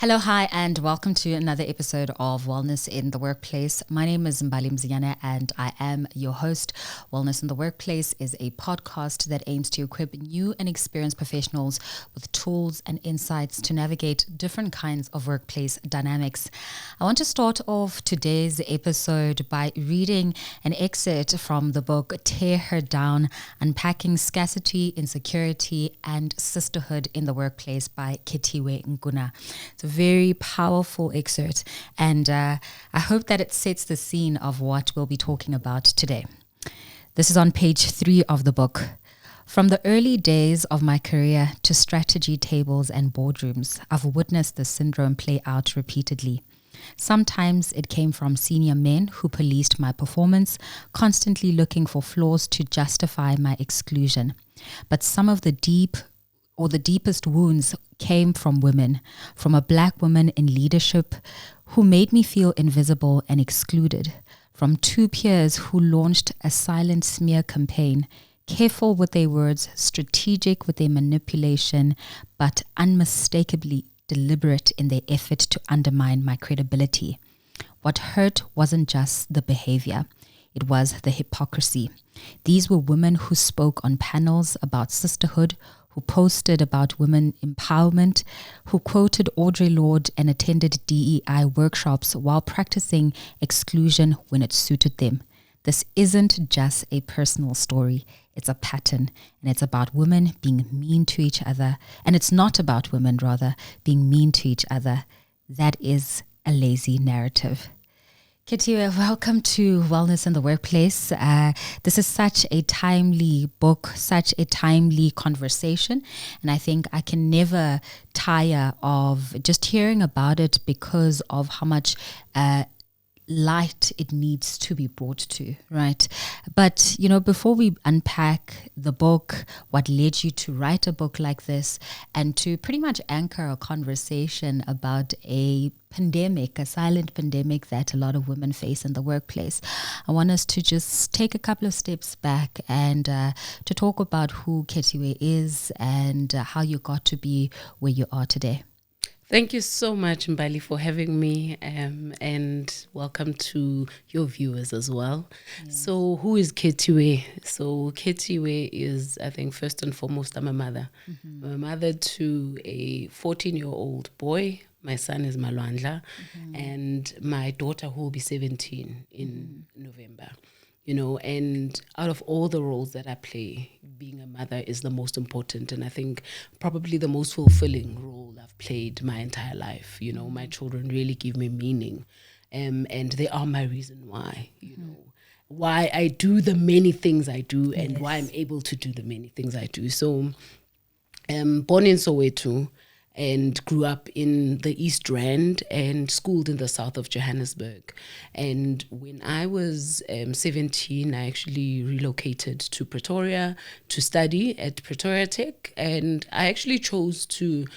Hello, hi, and welcome to another episode of Wellness in the Workplace. My name is Mbali Mziyane, and I am your host. Wellness in the Workplace is a podcast that aims to equip new and experienced professionals with tools and insights to navigate different kinds of workplace dynamics. I want to start off today's episode by reading an excerpt from the book Tear Her Down, Unpacking Scarcity, Insecurity and Sisterhood in the Workplace by Khethiwe Nkuna. It's a very powerful excerpt, and I hope that it sets the scene of what we'll be talking about today. This is on page 3 of the book. From the early days of my career to strategy tables and boardrooms, I've witnessed this syndrome play out repeatedly. Sometimes it came from senior men who policed my performance, constantly looking for flaws to justify my exclusion. But some of the deepest wounds came from women, from a black woman in leadership who made me feel invisible and excluded, from 2 peers who launched a silent smear campaign, careful with their words, strategic with their manipulation, but unmistakably deliberate in their effort to undermine my credibility. What hurt wasn't just the behavior, it was the hypocrisy. These were women who spoke on panels about sisterhood, who posted about women empowerment, who quoted Audre Lorde and attended DEI workshops while practicing exclusion when it suited them. This isn't just a personal story, it's a pattern, and it's about women being mean to each other, and it's not about women, rather, being mean to each other. That is a lazy narrative. Khethiwe, welcome to Wellness in the Workplace. This is such a timely book, such a timely conversation, and I think I can never tire of just hearing about it because of how much light it needs to be brought to, right? But, before we unpack the book, what led you to write a book like this and to pretty much anchor a conversation about a pandemic, a silent pandemic that a lot of women face in the workplace, I want us to just take a couple of steps back and to talk about who Khethiwe is and how you got to be where you are today. Thank you so much, Mbali, for having me, and welcome to your viewers as well. Yes. So who is Khethiwe? So Khethiwe is, I think, first and foremost, I'm a mother. Mm-hmm. I'm a mother to a 14-year-old boy. My son is Malwandla, and my daughter who will be 17 in November. And out of all the roles that I play, being a mother is the most important, and I think probably the most fulfilling role I've played my entire life. My children really give me meaning, and they are my reason why, why I do the many things I do and why I'm able to do the many things I do. So, born in Soweto, and grew up in the East Rand and schooled in the south of Johannesburg. And when I was 17, I actually relocated to Pretoria to study at Pretoria Tech. And I actually chose to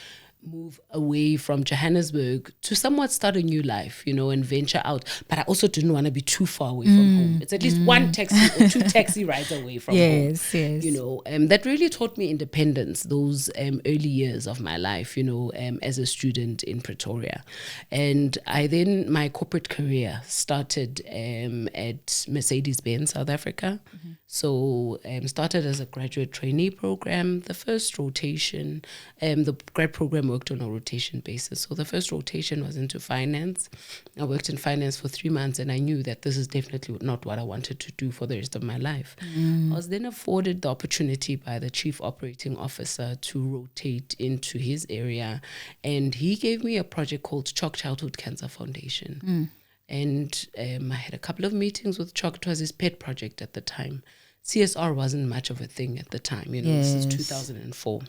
move away from Johannesburg to somewhat start a new life, and venture out. But I also didn't want to be too far away from home. It's at least one taxi or 2 taxi rides away from home. Yes. That really taught me independence, those early years of my life, as a student in Pretoria. And my corporate career started at Mercedes-Benz, South Africa. Mm-hmm. So started as a graduate trainee program. The first rotation, the grad program worked on a rotation basis. So the first rotation was into finance. I worked in finance for 3 months, and I knew that this is definitely not what I wanted to do for the rest of my life. I was then afforded the opportunity by the chief operating officer to rotate into his area, and he gave me a project called CHOC Childhood Cancer Foundation. And I had a couple of meetings with CHOC. It was his pet project at the time. CSR wasn't much of a thing at the time, This is 2004.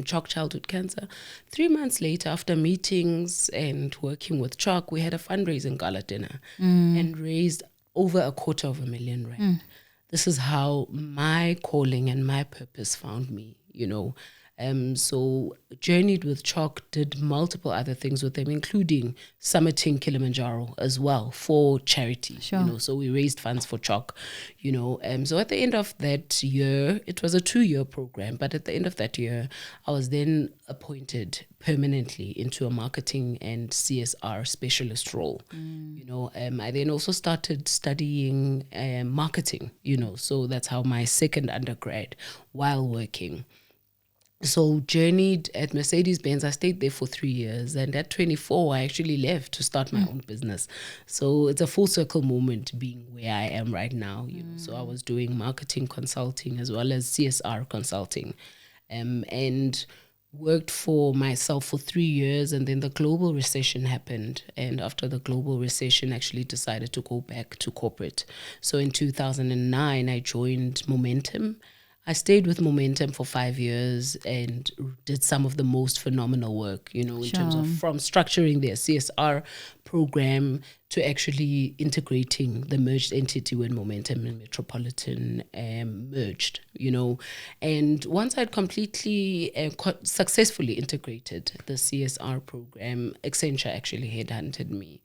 CHOC Childhood Cancer. 3 months later, after meetings and working with CHOC, we had a fundraising gala dinner and raised over R250,000 rand. This is how my calling and my purpose found me, So journeyed with Chalk, did multiple other things with them, including summiting Kilimanjaro as well for charity. Sure. So we raised funds for Chalk. So at the end of that year, it was a 2-year program, but at the end of that year, I was then appointed permanently into a marketing and CSR specialist role. I then also started studying marketing. So that's how my second undergrad while working. So journeyed at Mercedes-Benz. I stayed there for 3 years, and at 24 I actually left to start my own business. So it's a full circle moment being where I am right now. So I was doing marketing consulting as well as CSR consulting, and worked for myself for 3 years, and then the global recession happened, and after the global recession actually decided to go back to corporate. So in 2009 I joined Momentum. I stayed with Momentum for 5 years and did some of the most phenomenal work, in terms of from structuring their CSR program to actually integrating the merged entity when Momentum and Metropolitan merged, And once I'd completely successfully integrated the CSR program, Accenture actually headhunted me.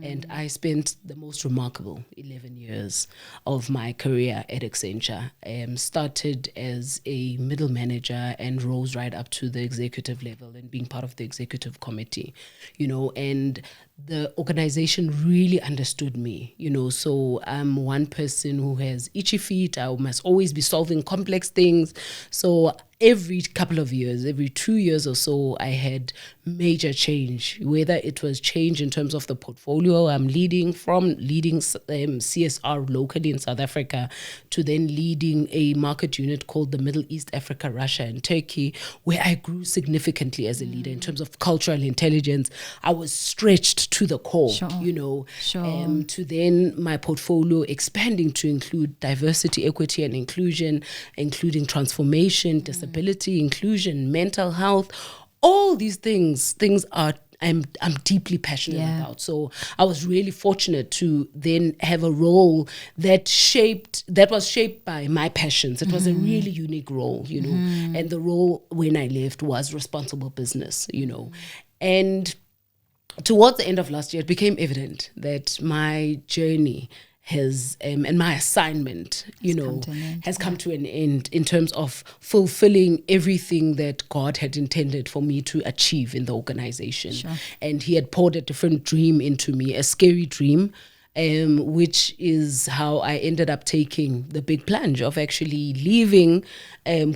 And I spent the most remarkable 11 years of my career at Accenture. Started as a middle manager and rose right up to the executive level and being part of the executive committee, and the organization really understood me, so I'm one person who has itchy feet. I must always be solving complex things. So every couple of years, every 2 years or so, I had major change, whether it was change in terms of the portfolio I'm leading, from leading CSR locally in South Africa to then leading a market unit called the Middle East, Africa, Russia, and Turkey, where I grew significantly as a leader in terms of cultural intelligence. I was stretched to the core, to then my portfolio expanding to include diversity, equity, and inclusion, including transformation, disability, inclusion, mental health. All these things are I'm deeply passionate about. So I was really fortunate to then have a role that was shaped by my passions. It was a really unique role, and the role when I left was responsible business, And towards the end of last year, it became evident that my journey has and my assignment, has come to an end in terms of fulfilling everything that God had intended for me to achieve in the organization. Sure. And He had poured a different dream into me, a scary dream, which is how I ended up taking the big plunge of actually leaving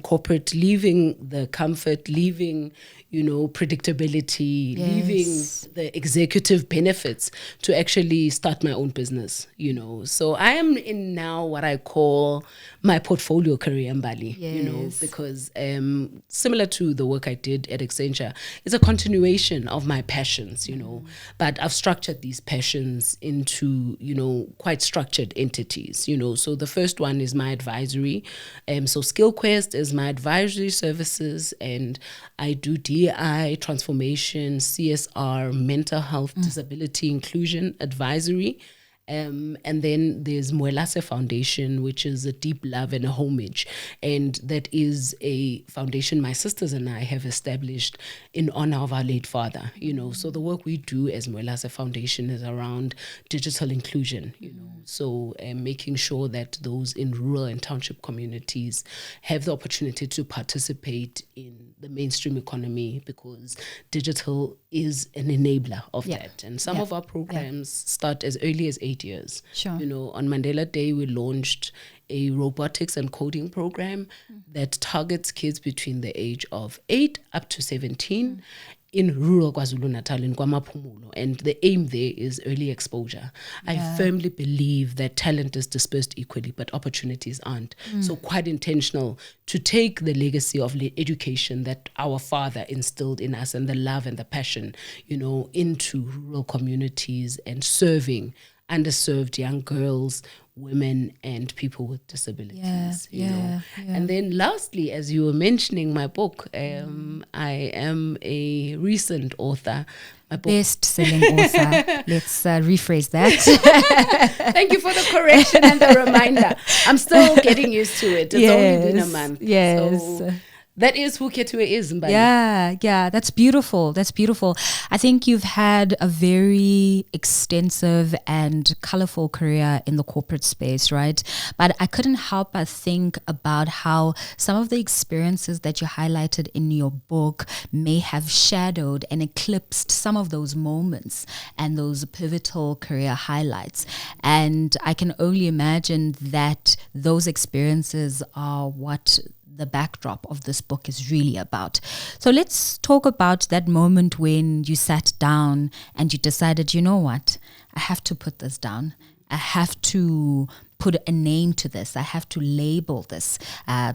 corporate, leaving the comfort, leaving predictability, leaving the executive benefits to actually start my own business, So I am in now what I call my portfolio career, Mbali, because similar to the work I did at Accenture, it's a continuation of my passions, but I've structured these passions into, quite structured entities, So the first one is my advisory. So SkillQuest is my advisory services, and I do DI, transformation, CSR, mental health, disability, inclusion, advisory. And then there's Mwelase Foundation, which is a deep love and a homage. And that is a foundation my sisters and I have established in honor of our late father, So the work we do as Mwelase Foundation is around digital inclusion, So making sure that those in rural and township communities have the opportunity to participate in the mainstream economy, because digital is an enabler of that. And some of our programs start as early as 8 years. Sure. On Mandela Day, we launched a robotics and coding program that targets kids between the age of 8 up to 17 in rural KwaZulu-Natal, in KwaMaphumulo. And the aim there is early exposure. I firmly believe that talent is dispersed equally, but opportunities aren't. So quite intentional to take the legacy of education that our father instilled in us, and the love and the passion, into rural communities and serving underserved young girls, women, and people with disabilities. And then lastly, as you were mentioning, my book, I am a recent author. My book, best-selling author. Let's rephrase that. Thank you for the correction and the reminder. I'm still getting used to it. It's only been a month. Yes. So That is who Khethiwe is, Mbali. Yeah, that's beautiful. That's beautiful. I think you've had a very extensive and colorful career in the corporate space, right? But I couldn't help but think about how some of the experiences that you highlighted in your book may have shadowed and eclipsed some of those moments and those pivotal career highlights. And I can only imagine that those experiences are what the backdrop of this book is really about. So let's talk about that moment when you sat down and you decided, you know what, I have to put this down. I have to put a name to this. I have to label this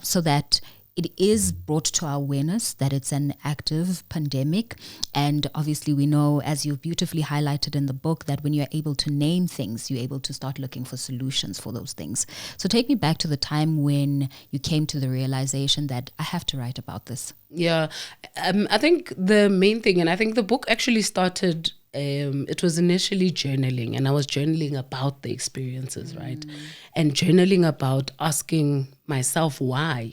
so that it is brought to our awareness that it's an active pandemic. And obviously we know, as you've beautifully highlighted in the book, that when you're able to name things, you're able to start looking for solutions for those things. So take me back to the time when you came to the realization that I have to write about this. Yeah, I think the main thing, and I think the book actually started, it was initially journaling, and I was journaling about the experiences, right? And journaling about asking myself why,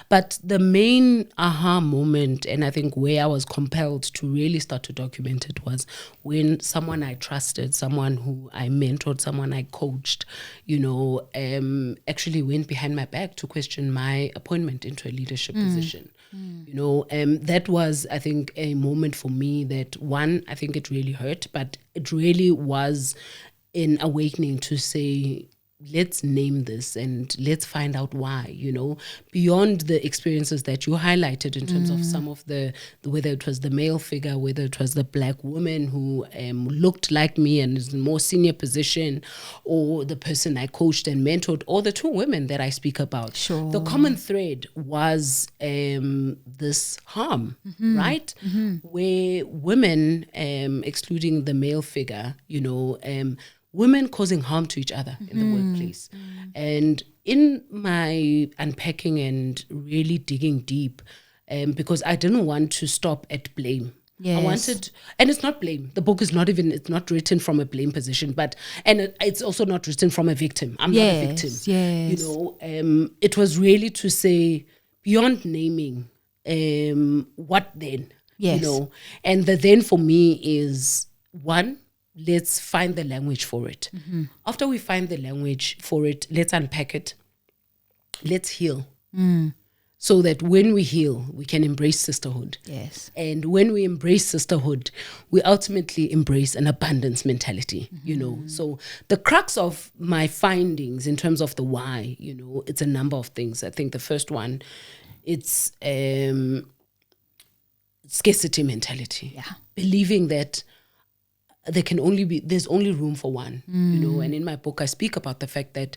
But the main aha moment, and I think where I was compelled to really start to document it, was when someone I trusted, someone who I mentored, someone I coached, actually went behind my back to question my appointment into a leadership position. That was, I think, a moment for me that, one, I think it really hurt, but it really was an awakening to say, let's name this and let's find out why, beyond the experiences that you highlighted in terms of some of the, whether it was the male figure, whether it was the black woman who looked like me and is in a more senior position, or the person I coached and mentored, or the two women that I speak about. Sure. The common thread was this harm, right? Where women, excluding the male figure, women causing harm to each other in the workplace. And in my unpacking and really digging deep, because I didn't want to stop at blame. Yes. I wanted, and it's not blame. The book is it's not written from a blame position, and it's also not written from a victim. I'm not a victim. Yes. It was really to say, beyond naming, what then? Yes. And the then for me is, one, let's find the language for it. After we find the language for it, let's unpack it. Let's heal. So that when we heal, we can embrace sisterhood. Yes. And when we embrace sisterhood, we ultimately embrace an abundance mentality, So the crux of my findings in terms of the why, it's a number of things. I think the first one, it's scarcity mentality. Yeah. Believing that there's only room for one, and in my book I speak about the fact that,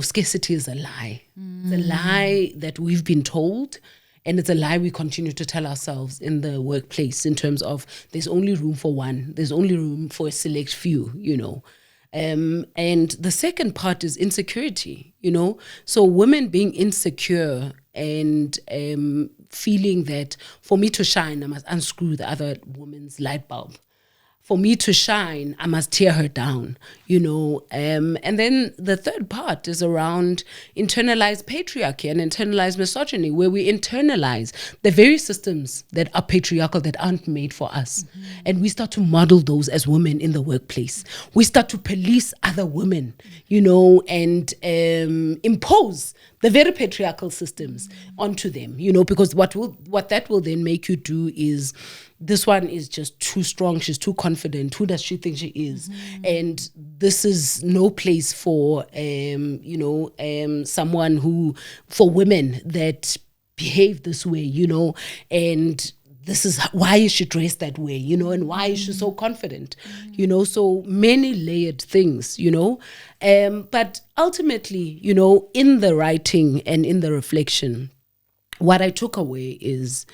scarcity is a lie. It's a lie that we've been told, and it's a lie we continue to tell ourselves in the workplace in terms of there's only room for one, there's only room for a select few, and the second part is insecurity, so women being insecure and feeling that for me to shine, I must unscrew the other woman's light bulb. For me to shine, I must tear her down, And then the third part is around internalized patriarchy and internalized misogyny, where we internalize the very systems that are patriarchal, that aren't made for us. And we start to model those as women in the workplace. We start to police other women, and impose the very patriarchal systems onto them, because what that will then make you do is, this one is just too strong, she's too confident, who does she think she is? And this is no place for, someone for women that behave this way, and this is why is she dressed that way, and why is she so confident, so many layered things, but ultimately, in the writing and in the reflection, what I took away is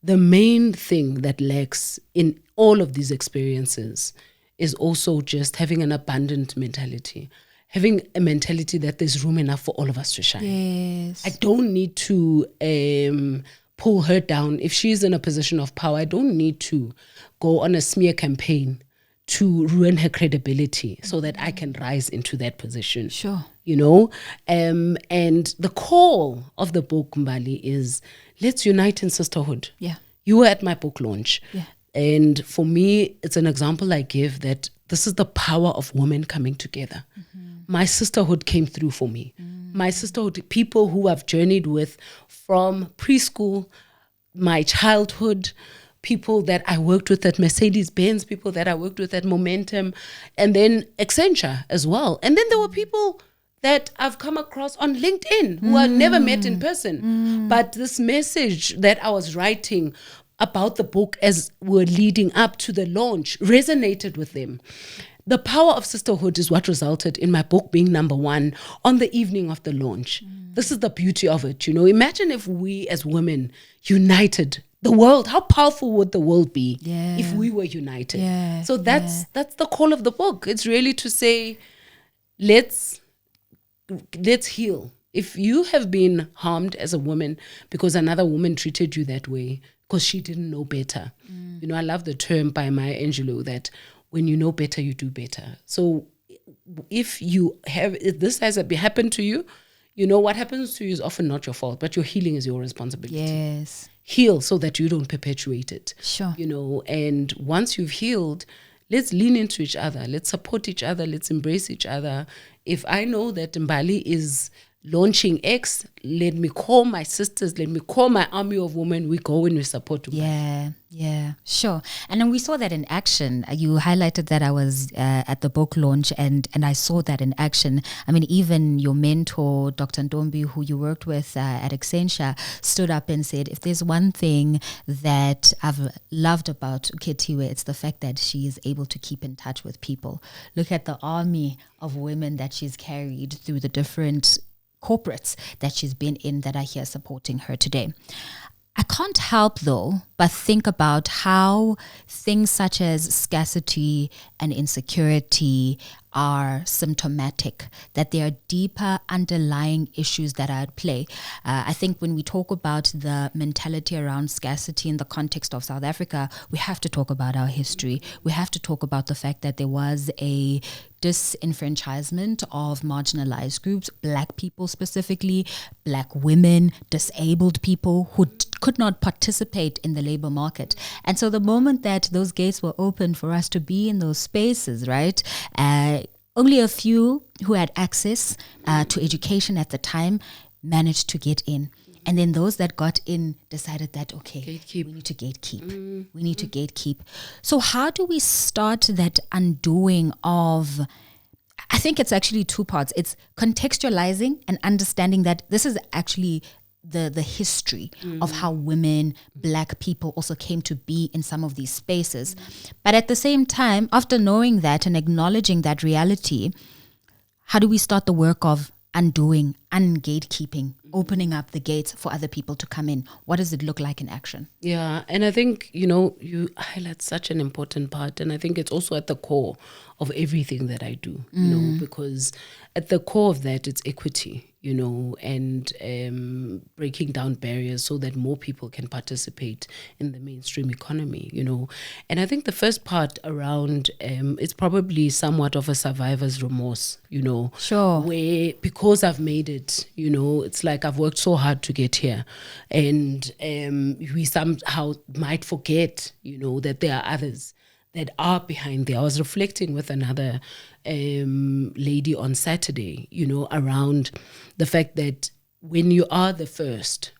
the main thing that lacks in all of these experiences is also just having an abundant mentality, having a mentality that there's room enough for all of us to shine. Yes. I don't need to pull her down. If she's in a position of power, I don't need to go on a smear campaign to ruin her credibility so that I can rise into that position. Sure. And the call of the book, Mbali, is let's unite in sisterhood. Yeah. You were at my book launch. Yeah. And for me, it's an example I give that this is the power of women coming together. My sisterhood came through for me. My sisterhood, people who I've journeyed with from preschool, my childhood, people that I worked with at Mercedes-Benz, people that I worked with at Momentum, and then Accenture as well. And then there were people that I've come across on LinkedIn who I've never met in person. But this message that I was writing about the book as we're leading up to the launch resonated with them. The power of sisterhood is what resulted in my book being #1 on the evening of the launch. This is the beauty of it. Imagine if we as women united the world. How powerful would the world be if we were united? Yeah. So that's the call of the book. It's really to say, let's heal. If you have been harmed as a woman because another woman treated you that way, because she didn't know better. I love the term by Maya Angelou that when you know better, you do better. So if this has happened to you, what happens to you is often not your fault, but your healing is your responsibility. Yes. Heal so that you don't perpetuate it. Sure. And once you've healed, let's lean into each other. Let's support each other. Let's embrace each other. If I know that Mbali is launching X, let me call my sisters, let me call my army of women. We go and we support women. Yeah, sure. And then we saw that in action. You highlighted that I was at the book launch and I saw that in action. I mean, even your mentor, Dr. Ndombi, who you worked with at Accenture, stood up and said, if there's one thing that I've loved about Khethiwe, it's the fact that she is able to keep in touch with people. Look at the army of women that she's carried through the different corporates that she's been in that are here supporting her today. I can't help, though, but think about how things such as scarcity and insecurity are symptomatic, that there are deeper underlying issues that are at play. I think when we talk about the mentality around scarcity in the context of South Africa, we have to talk about our history. We have to talk about the fact that there was a disenfranchisement of marginalized groups, Black people specifically, Black women, disabled people who could not participate in the labor market. And so the moment that those gates were opened for us to be in those spaces, right, only a few who had access to education at the time managed to get in. And then those that got in decided that, okay, we need to gatekeep. We need to gatekeep. So how do we start that undoing of, I think it's actually two parts. It's contextualizing and understanding that this is actually the history of how women, Black people also came to be in some of these spaces. But at the same time, after knowing that and acknowledging that reality, how do we start the work of undoing, ungatekeeping, opening up the gates for other people to come in? What does it look like in action? Yeah, and I think, you highlight such an important part, and I think it's also at the core of everything that I do, because at the core of that, it's equity, and breaking down barriers so that more people can participate in the mainstream economy, And I think the first part around, it's probably somewhat of a survivor's remorse, Sure. where because I've made it, it's like I've worked so hard to get here, and we somehow might forget, that there are others that are behind there. I was reflecting with another lady on Saturday, around the fact that when you are the first,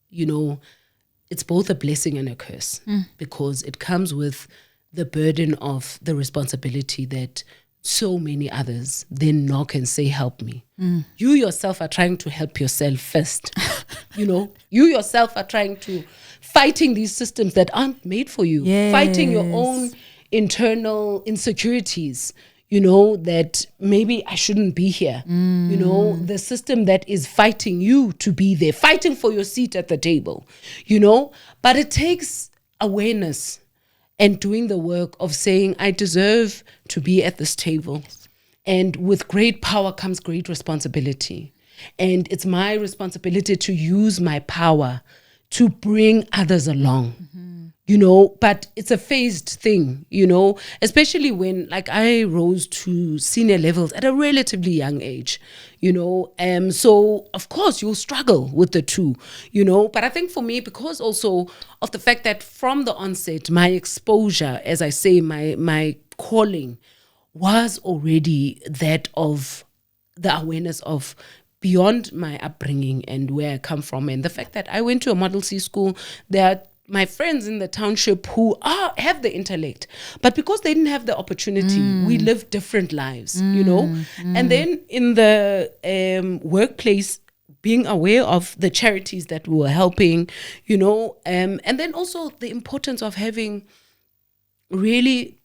it's both a blessing and a curse, because it comes with the burden of the responsibility that so many others then knock and say, help me. You yourself are trying to help yourself first. You yourself are trying to fighting these systems that aren't made for you, fighting your own internal insecurities, that maybe I shouldn't be here. The system that is fighting you to be there, fighting for your seat at the table, but it takes awareness and doing the work of saying, I deserve to be at this table. Yes. And with great power comes great responsibility. And it's my responsibility to use my power to bring others along. but it's a phased thing, especially when like I rose to senior levels at a relatively young age, so of course you'll struggle with the two, but I think for me, because also of the fact that from the onset, my exposure, as I say, my calling was already that of the awareness of beyond my upbringing and where I come from, and the fact that I went to a Model C school, there are my friends in the township who have the intellect, but because they didn't have the opportunity, we lived different lives, And then in the workplace, being aware of the charities that we were helping, and then also the importance of having really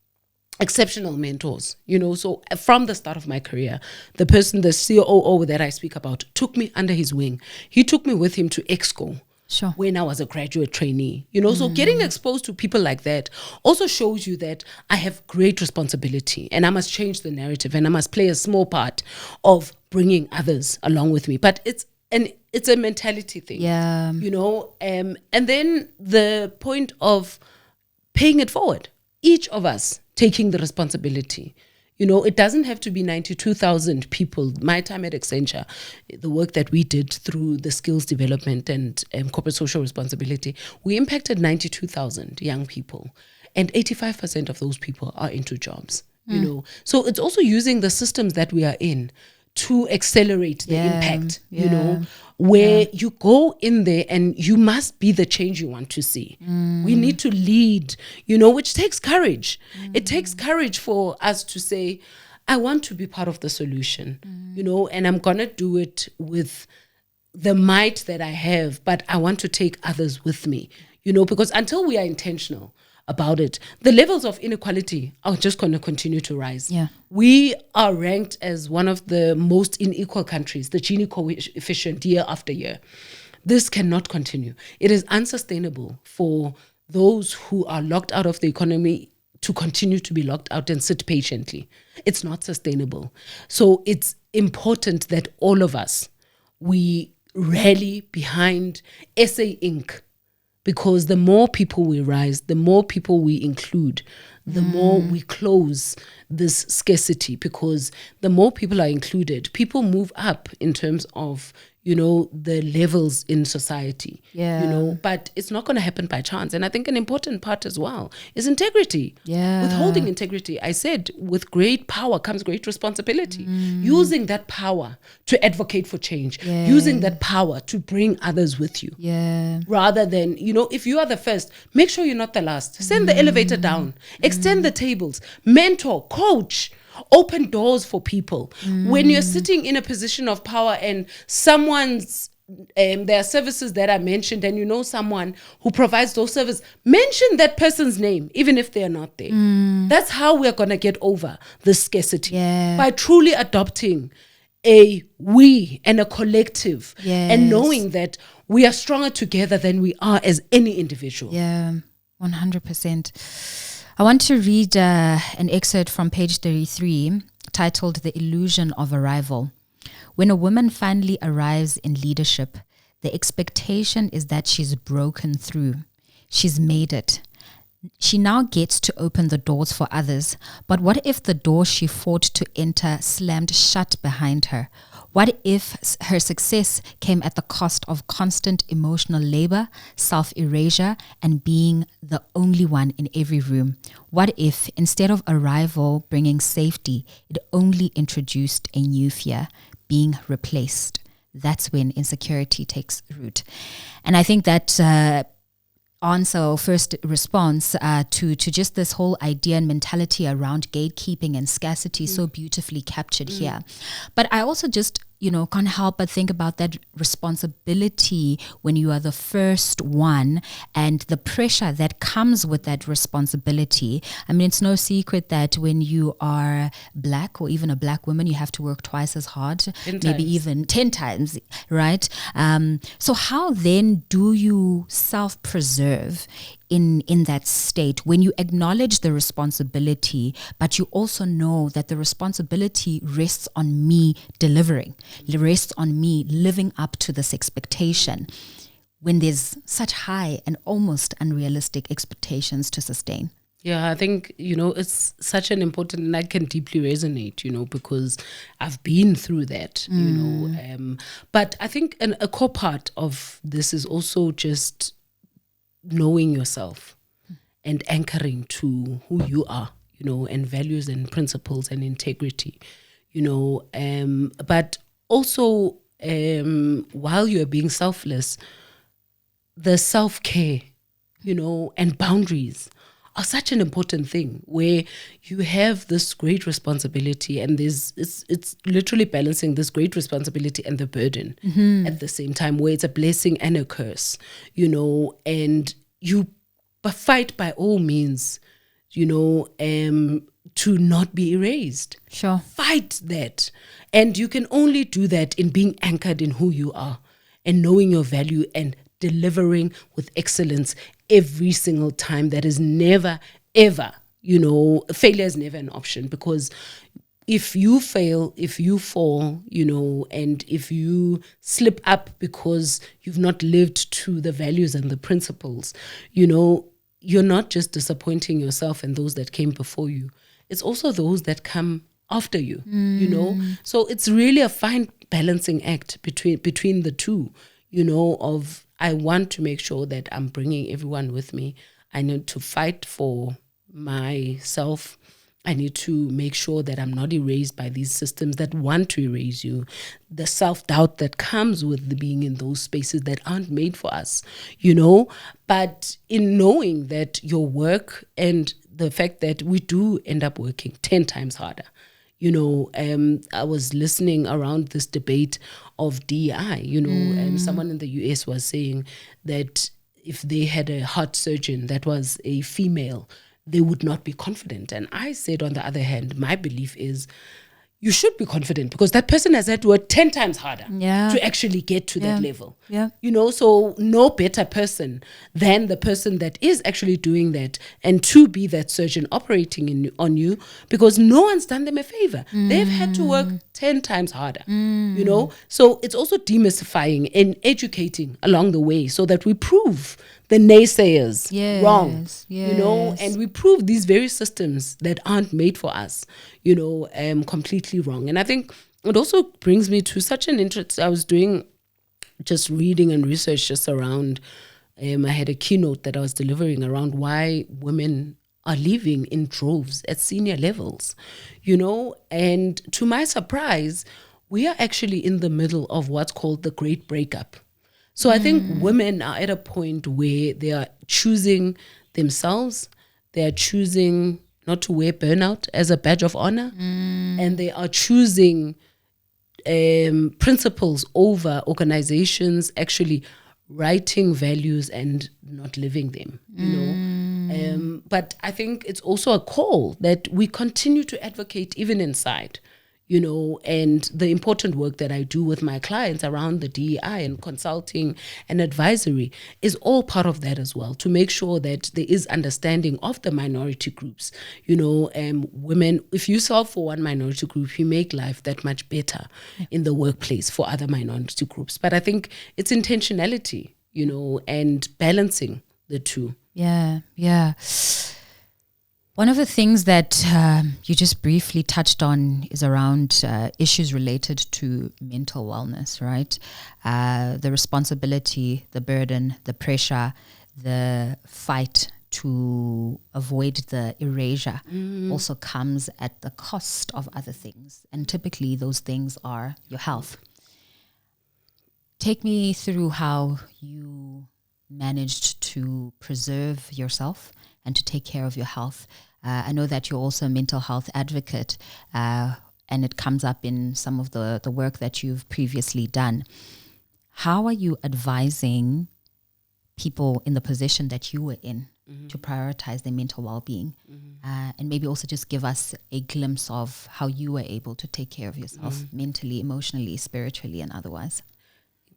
exceptional mentors, so from the start of my career, the COO that I speak about took me under his wing. He took me with him to Exco. Sure. When I was a graduate trainee, so getting exposed to people like that also shows you that I have great responsibility and I must change the narrative and I must play a small part of bringing others along with me. But it's a mentality thing, and then the point of paying it forward, each of us taking the responsibility. It doesn't have to be 92,000 people. My time at Accenture, the work that we did through the skills development and corporate social responsibility, we impacted 92,000 young people. And 85% of those people are into jobs, So it's also using the systems that we are in to accelerate the impact, where you go in there and you must be the change you want to see. We need to lead, which takes courage. It takes courage for us to say, I want to be part of the solution, and I'm going to do it with the might that I have, but I want to take others with me, because until we are intentional about it, the levels of inequality are just going to continue to rise. Yeah. We are ranked as one of the most unequal countries, the Gini coefficient, year after year. This cannot continue. It is unsustainable for those who are locked out of the economy to continue to be locked out and sit patiently. It's not sustainable. So it's important that all of us, we rally behind SA Inc., because the more people we rise, the more people we include, the more we close this scarcity, because the more people are included, people move up in terms of, the levels in society, but it's not going to happen by chance. And I think an important part as well is integrity. Withholding integrity. I said with great power comes great responsibility. Using that power to advocate for change, using that power to bring others with you. Rather than, if you are the first, make sure you're not the last. Send the elevator down, extend the tables, mentor, coach, open doors for people. When you're sitting in a position of power and someone's there are services that are mentioned and someone who provides those services, mention that person's name even if they're not there. That's how we're going to get over the scarcity, by truly adopting a we and a collective, and knowing that we are stronger together than we are as any individual. 100%. I want to read an excerpt from page 33 titled The Illusion of Arrival. When a woman finally arrives in leadership, the expectation is that she's broken through. She's made it. She now gets to open the doors for others. But what if the door she fought to enter slammed shut behind her? What if her success came at the cost of constant emotional labor, self-erasure, and being the only one in every room? What if, instead of arrival bringing safety, it only introduced a new fear, being replaced? That's when insecurity takes root. And I think that answer or first response to just this whole idea and mentality around gatekeeping and scarcity so beautifully captured here. But I also just can't help but think about that responsibility when you are the first one and the pressure that comes with that responsibility. I mean, it's no secret that when you are Black or even a Black woman, you have to work twice as hard, maybe even 10 times, right? So how then do you self-preserve in that state when you acknowledge the responsibility, but you also know that the responsibility rests on me delivering, rests on me living up to this expectation? when there's such high and almost unrealistic expectations to sustain? Yeah, I think, it's such an important, and I can deeply resonate, because I've been through that, but I think a core part of this is also just knowing yourself and anchoring to who you are, and values and principles and integrity, but also while you're being selfless, the self-care, and boundaries are such an important thing, where you have this great responsibility, and it's literally balancing this great responsibility and the burden at the same time, where it's a blessing and a curse, and you fight by all means, to not be erased. Sure. Fight that. And you can only do that in being anchored in who you are and knowing your value and delivering with excellence every single time. That is never, ever, failure is never an option, because if you fail, if you fall, and if you slip up because you've not lived to the values and the principles, you're not just disappointing yourself and those that came before you. It's also those that come after you, So it's really a fine balancing act between the two, of I want to make sure that I'm bringing everyone with me. I need to fight for myself. I need to make sure that I'm not erased by these systems that want to erase you. The self-doubt that comes with being in those spaces that aren't made for us, But in knowing that your work and the fact that we do end up working 10 times harder. I was listening around this debate of DEI, and someone in the US was saying that if they had a heart surgeon that was a female, they would not be confident. And I said, on the other hand, my belief is you should be confident, because that person has had to work 10 times harder to actually get to that level. Yeah. So no better person than the person that is actually doing that, and to be that surgeon operating on you, because no one's done them a favor. They've had to work 10 times harder, So it's also demystifying and educating along the way, so that we prove the naysayers wrong, and we prove these very systems that aren't made for us, completely wrong. And I think it also brings me to such an interest. I was doing just reading and research just around, I had a keynote that I was delivering around why women are leaving in droves at senior levels, and to my surprise, we are actually in the middle of what's called the great breakup. So I think women are at a point where they are choosing themselves, they are choosing not to wear burnout as a badge of honor, and they are choosing principles over organizations actually writing values and not living them, But I think it's also a call that we continue to advocate even inside, and the important work that I do with my clients around the DEI and consulting and advisory is all part of that as well, to make sure that there is understanding of the minority groups. Women, if you solve for one minority group, you make life that much better in the workplace for other minority groups. But I think it's intentionality, and balancing the two. Yeah. One of the things that you just briefly touched on is around issues related to mental wellness, right? The responsibility, the burden, the pressure, the fight to avoid the erasure also comes at the cost of other things. And typically those things are your health. Take me through how you managed to preserve yourself and to take care of your health. I know that you're also a mental health advocate, and it comes up in some of the work that you've previously done. How are you advising people in the position that you were in to prioritize their mental well-being? And maybe also just give us a glimpse of how you were able to take care of yourself mentally, emotionally, spiritually, and otherwise.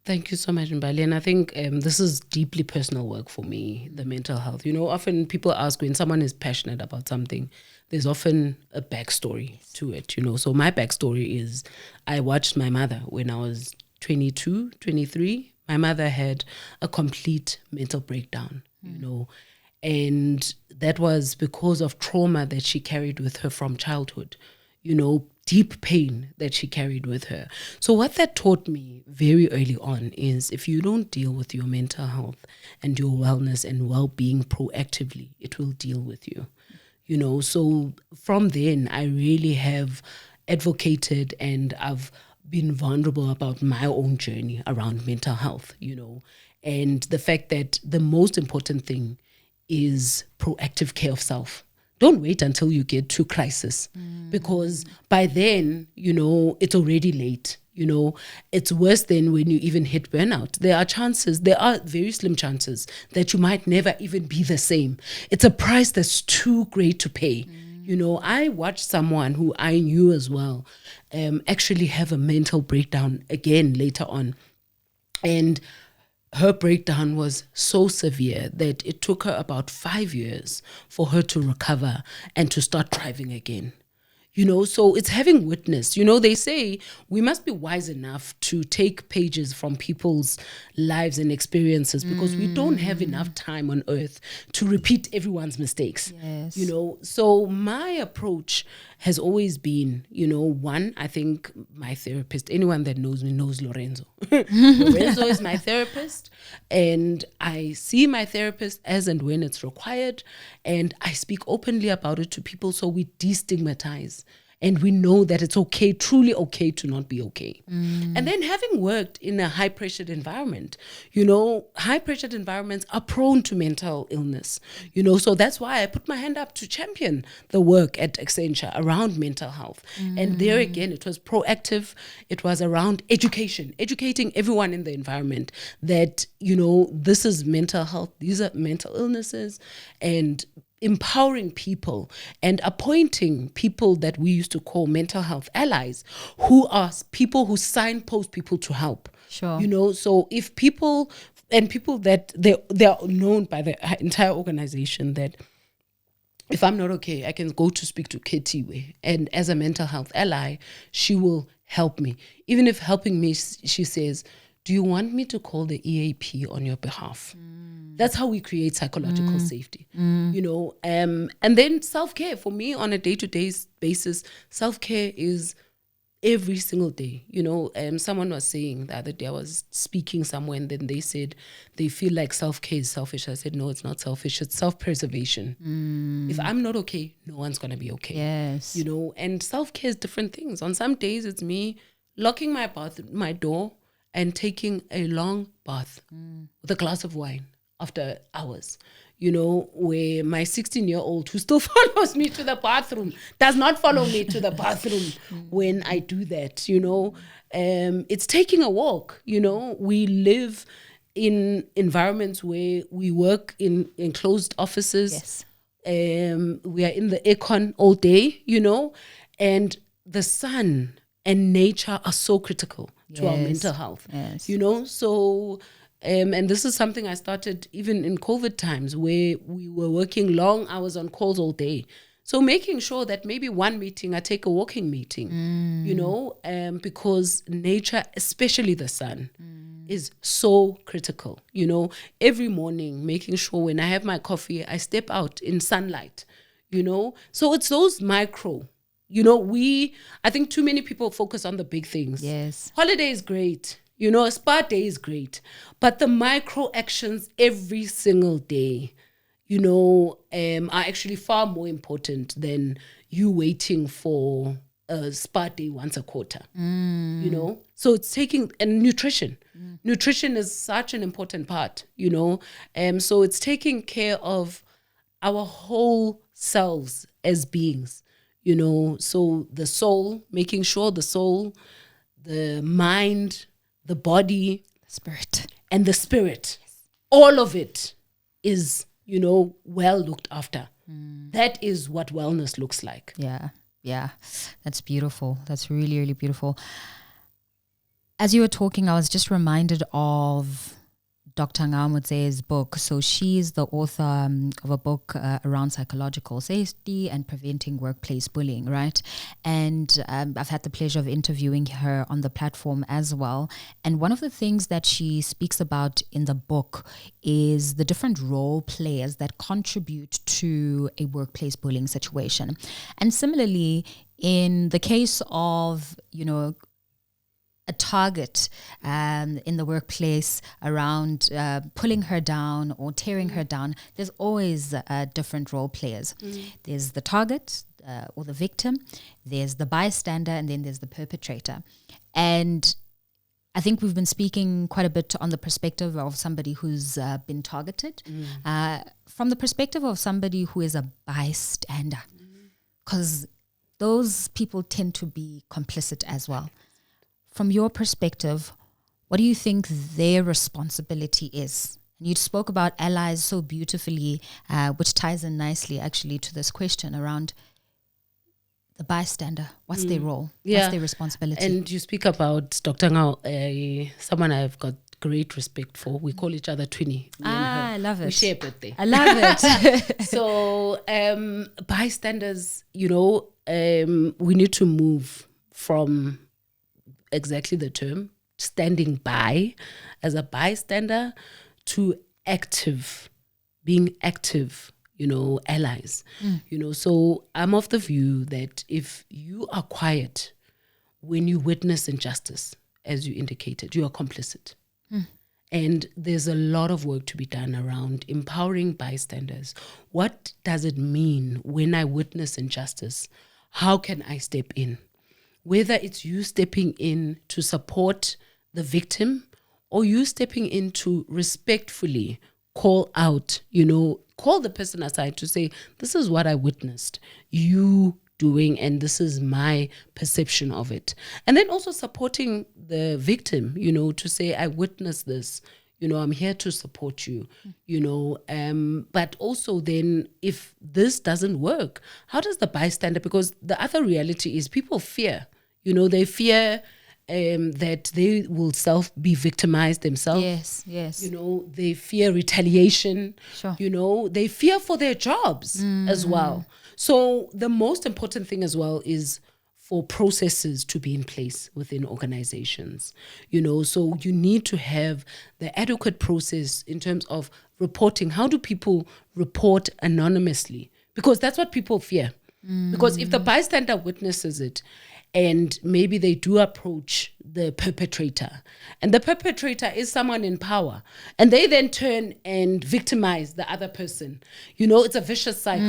Thank you so much, Mbali. And I think this is deeply personal work for me, the mental health. Often people ask, when someone is passionate about something, there's often a backstory to it, So my backstory is I watched my mother when I was 22, 23. My mother had a complete mental breakdown, you know, and that was because of trauma that she carried with her from childhood, you know, deep pain that she carried with her. So what that taught me very early on is if you don't deal with your mental health and your wellness and well-being proactively, it will deal with you. You know, so from then I really have advocated and I've been vulnerable about my own journey around mental health, you know, and the fact that the most important thing is proactive care of self. Don't wait until you get to crisis because by then, you know, it's already late. You know, it's worse than when you even hit burnout. There are very slim chances that you might never even be the same. It's a price that's too great to pay. You know, I watched someone who I knew as well actually have a mental breakdown again later on. And her breakdown was so severe that it took her about 5 years for her to recover and to start thriving again. You know, so it's having witness. You know, they say we must be wise enough to take pages from people's lives and experiences because we don't have enough time on earth to repeat everyone's mistakes. Yes. You know, so my approach has always been, you know, one, I think my therapist, anyone that knows me knows Lorenzo. Lorenzo is my therapist, and I see my therapist as and when it's required, and I speak openly about it to people so we destigmatize. And we know that it's okay, truly okay to not be okay. And then having worked in a high-pressured environment, you know, high-pressured environments are prone to mental illness, you know, so that's why I put my hand up to champion the work at Accenture around mental health. And there again, it was proactive. It was around educating everyone in the environment that, you know, this is mental health, these are mental illnesses, and empowering people and appointing people that we used to call mental health allies, who are people who signpost people to help. Sure. You know, so if people that they are known by the entire organization that if I'm not okay, I can go to speak to Khethiwe, and as a mental health ally, she will help me. Even if helping me, she says, do you want me to call the EAP on your behalf? That's how we create psychological safety, you know. And then self-care for me on a day-to-day basis, self-care is every single day. You know, someone was saying the other day, I was speaking somewhere, and then they said they feel like self-care is selfish. I said, no, it's not selfish. It's self-preservation. If I'm not okay, no one's going to be okay. Yes. You know, and self-care is different things. On some days, it's me locking my door and taking a long bath with a glass of wine after hours, you know, where my 16-year-old who still follows me to the bathroom does not follow me to the bathroom when I do that, you know. It's taking a walk, you know. We live in environments where we work in enclosed offices. Yes. We are in the aircon all day, you know, and the sun and nature are so critical to our mental health, you know. So and this is something I started even in COVID times where we were working long hours on calls all day. So making sure that maybe one meeting, I take a walking meeting, you know, because nature, especially the sun, is so critical, you know. Every morning, making sure when I have my coffee, I step out in sunlight, you know. So it's those micro, you know, I think too many people focus on the big things. Yes. Holiday is great. You know, a spa day is great, but the micro actions every single day, you know, are actually far more important than you waiting for a spa day once a quarter, you know. So it's taking, and nutrition. Nutrition is such an important part, you know. So it's taking care of our whole selves as beings, you know. So the soul, making sure the soul, the mind, the body, The spirit, and the spirit, all of it is, you know, well looked after. That is what wellness looks like. Yeah, that's beautiful. That's really, really beautiful. As you were talking, I was just reminded of Dr. Ngaumutse's book. So she's the author of a book around psychological safety and preventing workplace bullying, right? And I've had the pleasure of interviewing her on the platform as well. And one of the things that she speaks about in the book is the different role players that contribute to a workplace bullying situation. And similarly, in the case of, a target in the workplace around pulling her down or tearing her down, there's always different role players. There's the target or the victim, there's the bystander, and then there's the perpetrator. And I think we've been speaking quite a bit on the perspective of somebody who's been targeted, from the perspective of somebody who is a bystander, because those people tend to be complicit as well. From your perspective, what do you think their responsibility is? You spoke about allies so beautifully, which ties in nicely actually to this question around the bystander. What's their role? What's their responsibility? And you speak about Dr. Ngao, someone I've got great respect for. We call each other Twinny. I love it. We share a birthday. I love it. So bystanders, we need to move from exactly the term, standing by as a bystander, to being active, allies. So I'm of the view that if you are quiet when you witness injustice, as you indicated, you are complicit. And there's a lot of work to be done around empowering bystanders. What does it mean when I witness injustice? How can I step in? Whether it's you stepping in to support the victim or you stepping in to respectfully call out, call the person aside to say, this is what I witnessed you doing and this is my perception of it. And then also supporting the victim, to say, I witnessed this, I'm here to support you, but also then if this doesn't work, how does the bystander, because the other reality is people fear, they fear that they will be victimized themselves. Yes. They fear retaliation. Sure. They fear for their jobs as well. So the most important thing as well is for processes to be in place within organizations. So you need to have the adequate process in terms of reporting. How do people report anonymously? Because that's what people fear. Because if the bystander witnesses it, and maybe they do approach the perpetrator, and the perpetrator is someone in power, and they then turn and victimize the other person. It's a vicious cycle.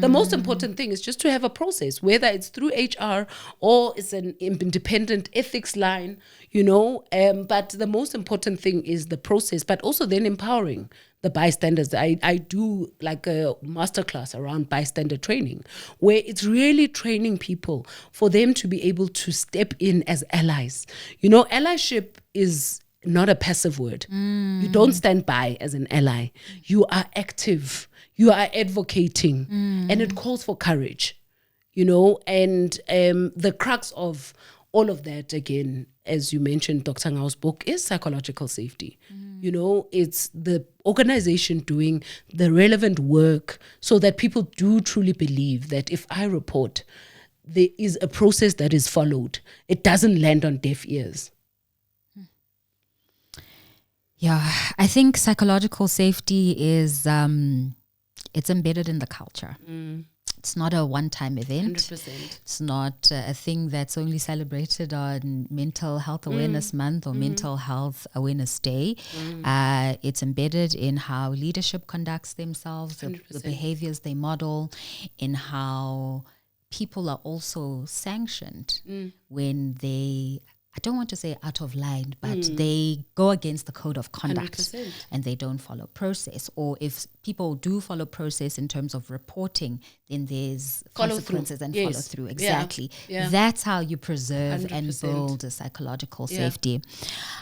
The most important thing is just to have a process, whether it's through HR or it's an independent ethics line, but the most important thing is the process, but also then empowering the bystanders. I do like a masterclass around bystander training, where it's really training people for them to be able to step in as allies. Allyship is not a passive word. You don't stand by as an ally. You are active. You are advocating, and it calls for courage. And the crux of all of that, again, as you mentioned, Dr. Ngao's book, is psychological safety. It's the organization doing the relevant work so that people do truly believe that if I report, there is a process that is followed. It doesn't land on deaf ears. Yeah, I think psychological safety is, it's embedded in the culture. It's not a one-time event. 100%. It's not a thing that's only celebrated on Mental Health Awareness Month or Mental Health Awareness Day. It's embedded in how leadership conducts themselves, the behaviors they model, in how people are also sanctioned when they, I don't want to say out of line, but they go against the code of conduct 100%. and they don't follow process. Or if people do follow process in terms of reporting, then there's consequences and follow through. Exactly. Yeah. That's how you preserve 100%. and build a psychological safety.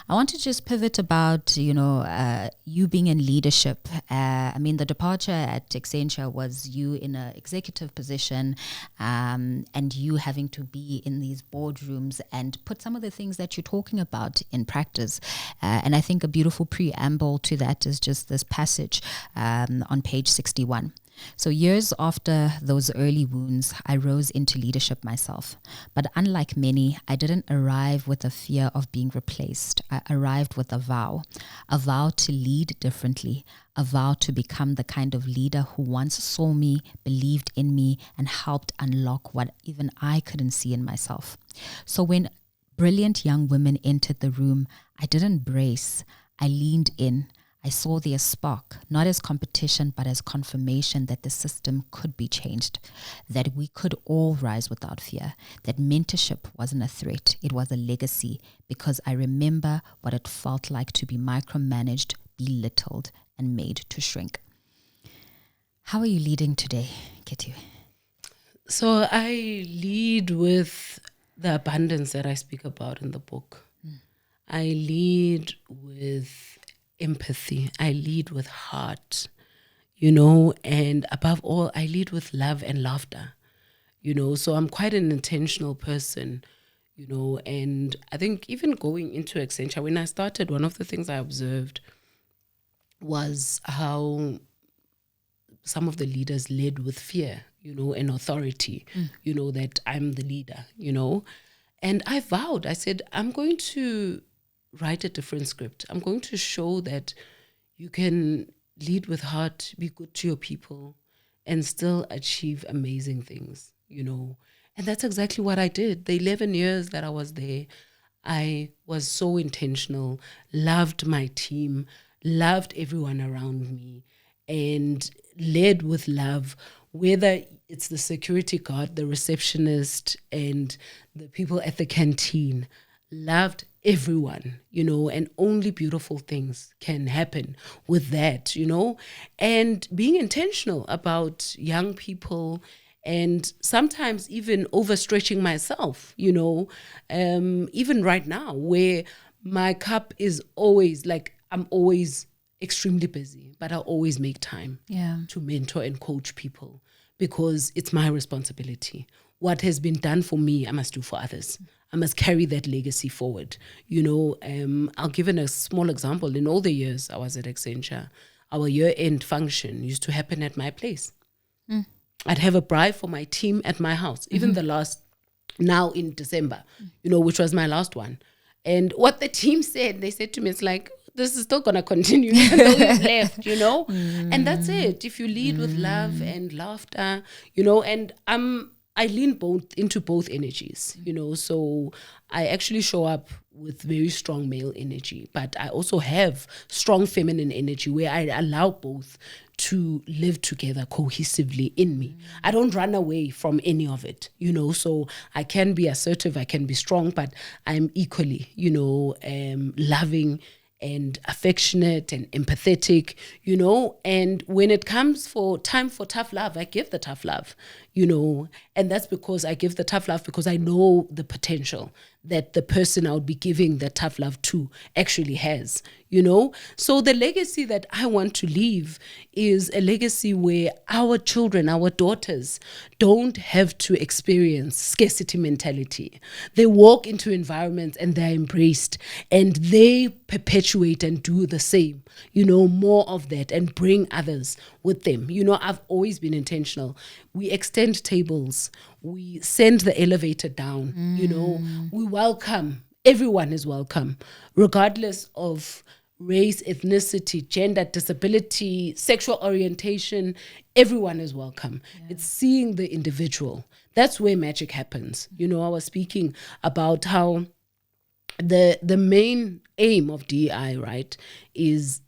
I want to just pivot about, you being in leadership. I mean, the departure at Accenture was you in an executive position, and you having to be in these boardrooms and put some of the things that you're talking about in practice. And I think a beautiful preamble to that is just this passage on page 61. So years after those early wounds, I rose into leadership myself. But unlike many, I didn't arrive with a fear of being replaced. I arrived with a vow to lead differently, a vow to become the kind of leader who once saw me, believed in me, and helped unlock what even I couldn't see in myself. So when brilliant young women entered the room, I didn't brace. I leaned in. I saw their spark, not as competition, but as confirmation that the system could be changed, that we could all rise without fear, that mentorship wasn't a threat, it was a legacy, because I remember what it felt like to be micromanaged, belittled, and made to shrink. How are you leading today, Khethiwe? So I lead with the abundance that I speak about in the book. I lead with empathy. I lead with heart, and above all, I lead with love and laughter, so I'm quite an intentional person, and I think even going into Accenture, when I started, one of the things I observed was how some of the leaders led with fear, and authority, that I'm the leader, and I vowed, I said, I'm going to write a different script. I'm going to show that you can lead with heart, be good to your people, and still achieve amazing things, And that's exactly what I did. The 11 years that I was there, I was so intentional, loved my team, loved everyone around me, and led with love, whether it's the security guard, the receptionist, and the people at the canteen. Loved everyone, and only beautiful things can happen with that, and being intentional about young people, and sometimes even overstretching myself, even right now, where my cup is always like, I'm always extremely busy, but I always make time to mentor and coach people, because it's my responsibility. What has been done for me, I must do for others. I must carry that legacy forward. I'll give a small example. In all the years I was at Accenture, our year-end function used to happen at my place. I'd have a bribe for my team at my house, even the last, now in December, which was my last one. And what the team said, they said to me, it's like, this is still going to continue even though you've left, And that's it. If you lead with love and laughter, and I lean into both energies, so I actually show up with very strong male energy, but I also have strong feminine energy where I allow both to live together cohesively in me. I don't run away from any of it, so I can be assertive, I can be strong, but I'm equally, loving and affectionate and empathetic, and when it comes for time for tough love, I give the tough love, and that's because I give the tough love because I know the potential that the person I would be giving the tough love to actually has, So the legacy that I want to leave is a legacy where our children, our daughters, don't have to experience scarcity mentality. They walk into environments and they're embraced, and they perpetuate and do the same, more of that, and bring others with them. I've always been intentional. We extend tables. We send the elevator down. We welcome. Everyone is welcome, regardless of race, ethnicity, gender, disability, sexual orientation. Everyone is welcome. It's seeing the individual. That's where magic happens. I was speaking about how the main aim of DEI, right, is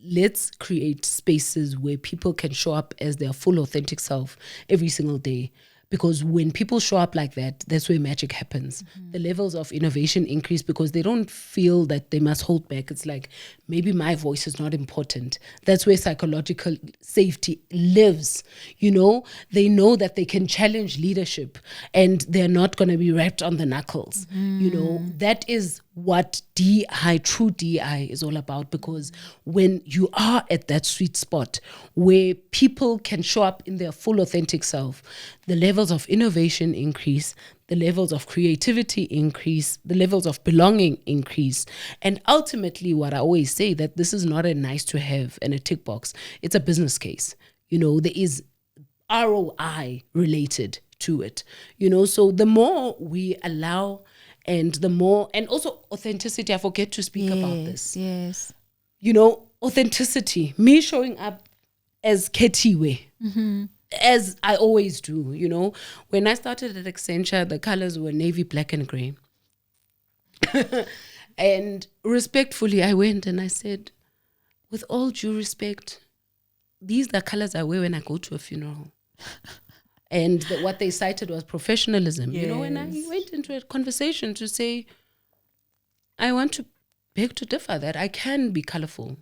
let's create spaces where people can show up as their full authentic self every single day. Because when people show up like that, that's where magic happens. The levels of innovation increase because they don't feel that they must hold back. It's like, maybe my voice is not important. That's where psychological safety lives. You know, they know that they can challenge leadership and they're not going to be wrapped on the knuckles. You know, that is what DI, true DI, is all about. Because when you are at that sweet spot where people can show up in their full authentic self, the levels of innovation increase, the levels of creativity increase, the levels of belonging increase. And ultimately, what I always say, that this is not a nice to have and a tick box, it's a business case. You know, there is ROI related to it. You know, so the more we allow, and the more, and also authenticity, I forget to speak about this. Yes. You know, authenticity, me showing up as Khethiwe, as I always do. You know, when I started at Accenture, the colors were navy, black, and gray. And respectfully, I went and I said, with all due respect, these are colors I wear when I go to a funeral. And what they cited was professionalism. You know, and I went into a conversation to say, I want to beg to differ, that I can be colorful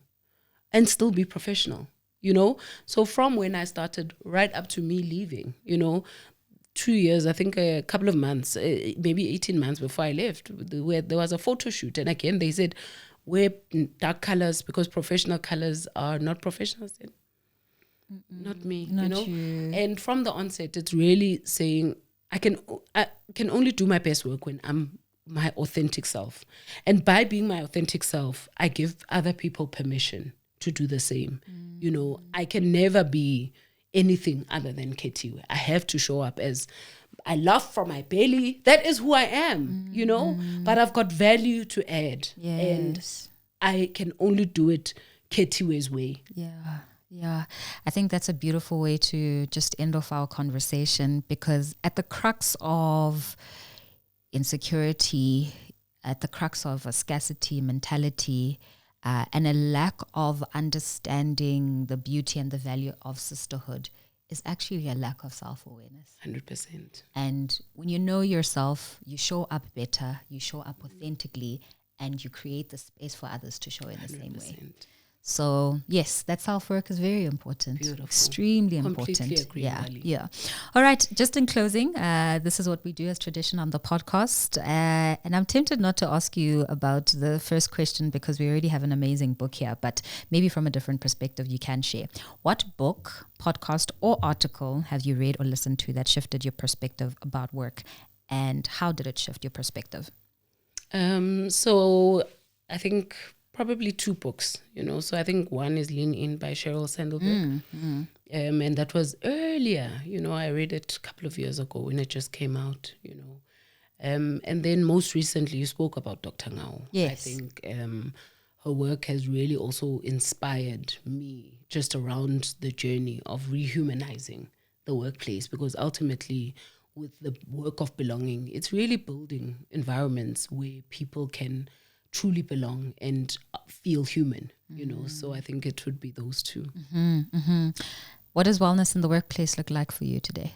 and still be professional, you know. So from when I started right up to me leaving, you know, 2 years, I think a couple of months, maybe 18 months before I left, where there was a photo shoot. And again, they said, wear dark colors because professional colors are not professional. Not me, Not you know. you. And from the onset, it's really saying I can only do my best work when I'm my authentic self. And by being my authentic self, I give other people permission to do the same. You know, I can never be anything other than Khethiwe. I have to show up as, I laugh from my belly. That is who I am, you know. But I've got value to add. And Yes. I can only do it Khethiwe's way. Yeah, I think that's a beautiful way to just end off our conversation, because at the crux of insecurity, at the crux of a scarcity mentality, and a lack of understanding the beauty and the value of sisterhood is actually a lack of self-awareness. 100%. And when you know yourself, you show up better, you show up authentically, and you create the space for others to show in the same way. So yes, that self-work is very important. Beautiful. Extremely Completely important. agree, Yeah. Mbali. Yeah. All right. Just in closing, this is what we do as tradition on the podcast. And I'm tempted not to ask you about the first question because we already have an amazing book here, but maybe from a different perspective you can share. What book, podcast, or article have you read or listened to that shifted your perspective about work? And how did it shift your perspective? So I think probably 2 books, you know. So I think one is Lean In by Sheryl Sandberg. And that was earlier, you know, I read it a couple of years ago when it just came out, you know. And then most recently you spoke about Dr. Ngao. Yes. I think her work has really also inspired me just around the journey of rehumanizing the workplace, because ultimately with the work of belonging, it's really building environments where people can truly belong and feel human, you know. So I think it would be those 2. What does wellness in the workplace look like for you today?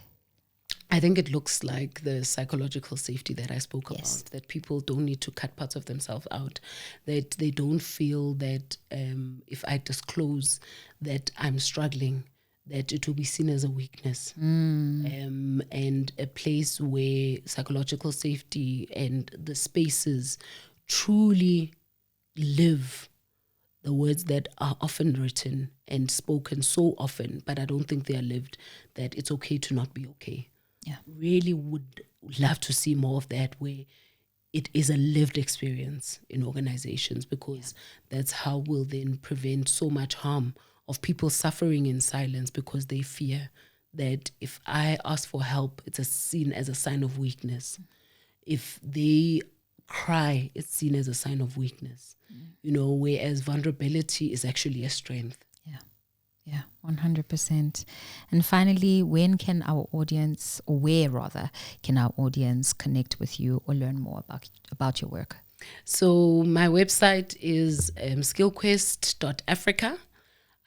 I think it looks like the psychological safety that I spoke Yes. about, that people don't need to cut parts of themselves out, that they don't feel that if I disclose that I'm struggling, that it will be seen as a weakness. And a place where psychological safety and the spaces truly live the words that are often written and spoken so often, but I don't think they are lived, that it's okay to not be okay. Yeah. Really would love to see more of that, where it is a lived experience in organizations, because that's how we'll then prevent so much harm of people suffering in silence because they fear that if I ask for help, it's seen as a sign of weakness. If they cry, it's seen as a sign of weakness, you know, whereas vulnerability is actually a strength. Yeah, 100%. And finally, when can our audience, or where rather, can our audience connect with you or learn more about your work? So my website is skillquest.africa.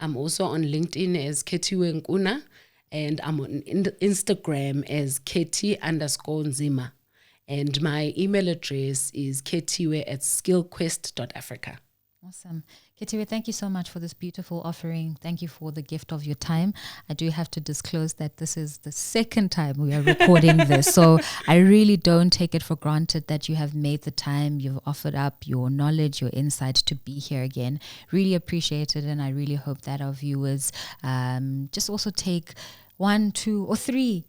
I'm also on LinkedIn as Khethiwe Nkuna. And I'm on Instagram as Khethiwe_Nzima. And my email address is khethiwe@skillquest.africa. Awesome. Khethiwe, thank you so much for this beautiful offering. Thank you for the gift of your time. I do have to disclose that this is the second time we are recording this. So I really don't take it for granted that you have made the time, you've offered up your knowledge, your insight to be here again. Really appreciate it. And I really hope that our viewers just also take 1, 2, or 3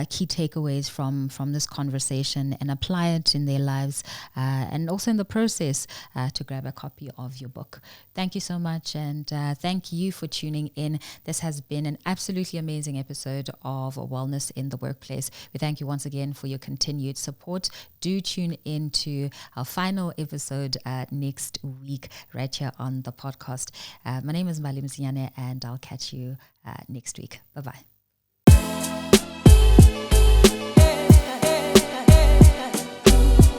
key takeaways from this conversation and apply it in their lives and also in the process to grab a copy of your book. Thank you so much, and thank you for tuning in. This has been an absolutely amazing episode of Wellness in the Workplace. We thank you once again for your continued support. Do tune in to our final episode next week right here on the podcast. My name is Mbalim Zinyane, and I'll catch you next week. Bye-bye.